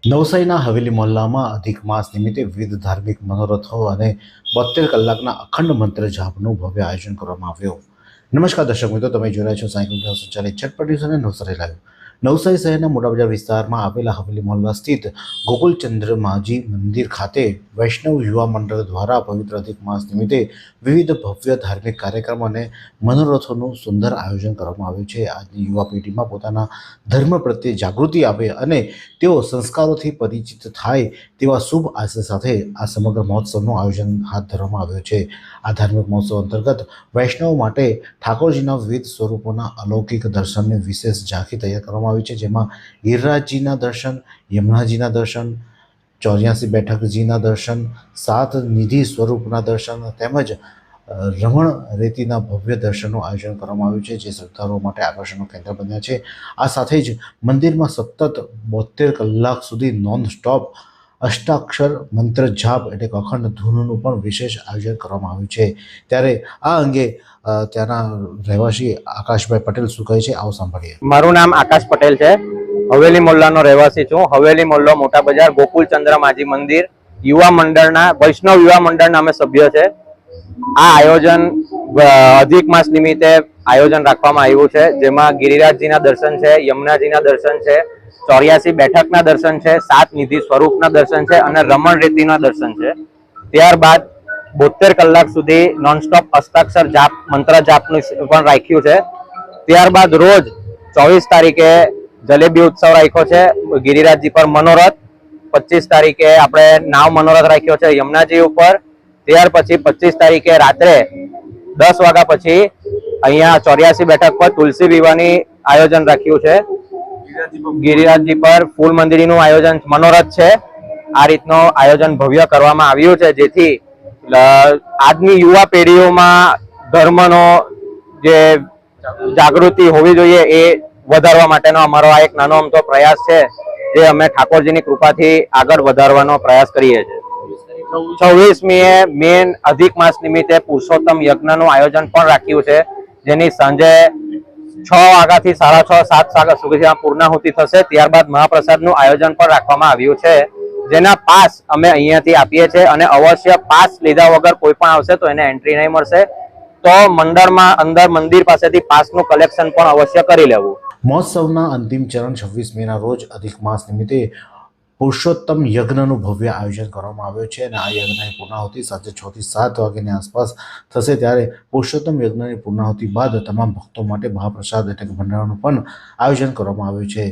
નવસારીના હવેલી મોહલ્લામાં અધિક માસ નિમિત્તે વિવિધ ધાર્મિક મનોરથો અને 72 કલાકના અખંડ મંત્ર જાપનું ભવ્ય આયોજન કરવામાં આવ્યું. નમસ્કાર દર્શક મિત્રો, તમે જોઈ રહ્યા છો સાંઈ કુંભ સંચાલિત છઠ અને નવસારી લાઈવ. નવસારી શહેરના મોટા બજાર વિસ્તારમાં આવેલા હવેલી મોહલ્લા સ્થિત ગોકુલચંદ્ર માજી મંદિર ખાતે વૈષ્ણવ યુવા મંડળ દ્વારા પવિત્ર અધિક માસ નિમિત્તે વિવિધ ભવ્ય ધાર્મિક કાર્યક્રમ અને મનોરથોનું સુંદર આયોજન કરવામાં આવ્યું છે. આજની યુવા પેઢીમાં પોતાના ધર્મ પ્રત્યે જાગૃતિ આવે અને તેઓ સંસ્કારોથી પરિચિત થાય તેવા શુભ આશય સાથે આ સમગ્ર મહોત્સવનું આયોજન હાથ ધરવામાં આવ્યું છે. આ ધાર્મિક મહોત્સવ અંતર્ગત વૈષ્ણવ માટે ઠાકોરજીના વિવિધ સ્વરૂપોના અલૌકિક દર્શનની વિશેષ ઝાંખી તૈયાર કરવામાં આવી છે, જેમાં ગિરિરાજજીના દર્શન, યમુનાજીના દર્શન, 84 બેઠકજીના દર્શન, 7 નિધિ સ્વરૂપના દર્શન તેમજ રમણ રેતીના ભવ્ય દર્શનનું આયોજન કરવામાં આવ્યું છે, જે શ્રદ્ધાળુઓ માટે આકર્ષણનું કેન્દ્ર બન્યા છે. આ સાથે જ મંદિરમાં સતત 72 કલાક સુધી નોન સ્ટોપ અષ્ટાક્ષર મંત્ર જાપ એટલે કે અખંડ ધૂનનું પણ વિશેષ આયોજન કરવામાં આવ્યું છે. ત્યારે આ અંગે ત્યાંના રહેવાસી આકાશભાઈ પટેલ શું કહે છે, આવો સાંભળીએ. મારું નામ આકાશ પટેલ છે. હવેલી મોહલ્લાનો રહેવાસી છું. હવેલી મોહલ્લો મોટા બજાર ગોકુલચંદ્ર માજી મંદિર યુવા મંડળના વૈષ્ણવ યુવા મંડળના અમે સભ્ય છે. આ આયોજન અધિક માસ નિમિત્તે આયોજન રાખવામાં આવ્યું છે, જેમાં ગિરિરાજજીના દર્શન છે, યમુનાજીના દર્શન છે, 84 બેઠકના દર્શન છે, 7 નિધિ સ્વરૂપના દર્શન છે અને રમણ રેતીના દર્શન છે. ત્યારબાદ 72 કલાક સુધી નોનસ્ટોપ હસ્તાક્ષર જાપ મંત્ર જાપનું પણ રાખ્યું છે. ત્યારબાદ રોજ 24 તારીખે જલેબી ઉત્સવ રાખ્યો છે ગિરિરાજજી પર મનોરથ. 25 તારીખે આપણે નાવ મનોરથ રાખ્યો છે યમુનાજી ઉપર. ત્યાર પછી 25 તારીખે રાત્રે 10 વાગ્યા પછી અહીંયા 84 બેઠક પર તુલસી વિવાહની આયોજન રાખ્યું છે. ગિરિરાજજી પર ફૂલ મંદિરનું આયોજન મનોરથ છે. આ રીતનું આયોજન ભવ્ય કરવામાં આવ્યું છે, જેથી આજની યુવા પેઢીઓમાં ધર્મનો જે જાગૃતિ હોવી જોઈએ એ વધારવા માટેનો અમારો આ એક નાનો અમથો પ્રયાસ છે, જે અમે ઠાકોરજીની કૃપાથી આગળ વધારવાનો પ્રયાસ કરીએ છીએ. 26મીએ મેન અધિક માસ નિમિત્તે પુરુષોત્તમ યજ્ઞનું આયોજન પણ રાખ્યું છે, જેની સાંજે 6 વાગ્યાથી 6:30 7 વાગ્યા સુધી પૂર્ણાહુતિ થશે. ત્યારબાદ મહાપ્રસાદનું આયોજન પણ રાખવામાં આવ્યું છે, જેના પાસ અમે અહીંયાથી આપીએ છીએ અને અવશ્ય પાસ લીધા વગર કોઈ પણ આવશે તો એને એન્ટ્રી નહીં મળશે. તો મંડળમાં અંદર મંદિર પાસેથી પાસનું કલેક્શન પણ અવશ્ય કરી લેવું. મહોત્સવના અંતિમ ચરણ 26 મેના રોજ અધિક માસ નિમિત્તે પુરુષોત્તમ યજ્ઞનું ભવ્ય આયોજન કરવામાં આવ્યું છે અને આ યજ્ઞની પૂર્ણાહુતિ સાંજે 6 થી 7 વાગ્યાની આસપાસ થશે. ત્યારે પુરુષોત્તમ યજ્ઞની પૂર્ણાહુતિ બાદ તમામ ભક્તો માટે મહાપ્રસાદ એટલે કે ભંડારાનું પણ આયોજન કરવામાં આવ્યું છે.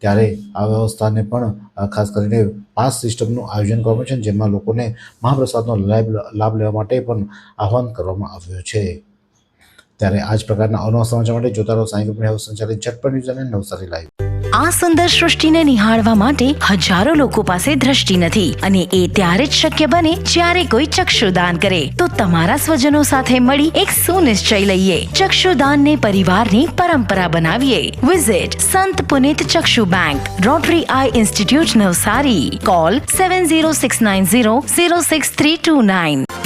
ત્યારે આ વ્યવસ્થાને પણ ખાસ કરીને પાસ સિસ્ટમનું આયોજન કરવામાં આવ્યું છે, જેમાં લોકોને મહાપ્રસાદનો લાભ લેવા માટે પણ આહ્વાન કરવામાં આવ્યું છે. ત્યારે આ જ પ્રકારના અવનવા સમાચાર માટે જોતા રહો સાંઈ કુંભ સંચાલિત ઝટપટ ન્યૂઝ અને નવસારી લાઈવ. આ સુંદર સૃષ્ટિને નિહાળવા માટે હજારો લોકો પાસે દ્રષ્ટિ નથી અને એ ત્યારે જ શક્ય બને જ્યારે કોઈ ચક્ષુદાન કરે. તો તમારા સ્વજનો સાથે મળી એક સુનિશ્ચય લઈએ, ચક્ષુદાનને પરિવારની પરંપરા બનાવીએ. Visit Sant Punit Chakshu bank, rotary eye institute Navsari. Call 7069006329.